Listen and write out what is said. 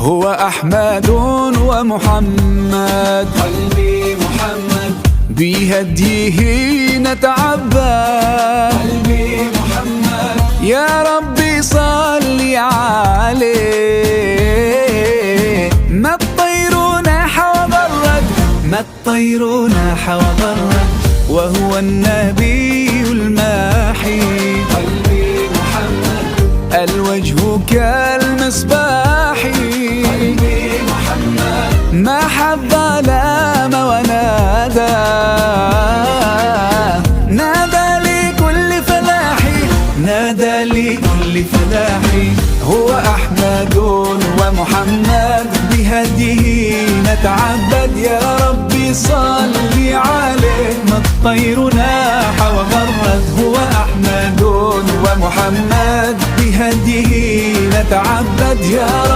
هو أحمد ومحمد، قلبي محمد بهديه نتعبد. قلبي محمد يا ربي صل عليه، ما الطير ناح وبرد، ما الطير ناح وبرد، وهو النبي الماحي. قلبي محمد الوجه كالمصباح، قلبي محمد ما حب لام ونادى، نادى لكل فلاحي، نادى لكل فلاحي. هو أحمد ومحمد، بهديه نتعبد. يا ربي صل عليه، ما الطير ناح وغرد. هو أحمد ومحمد، بهديه نتعبد. يا رب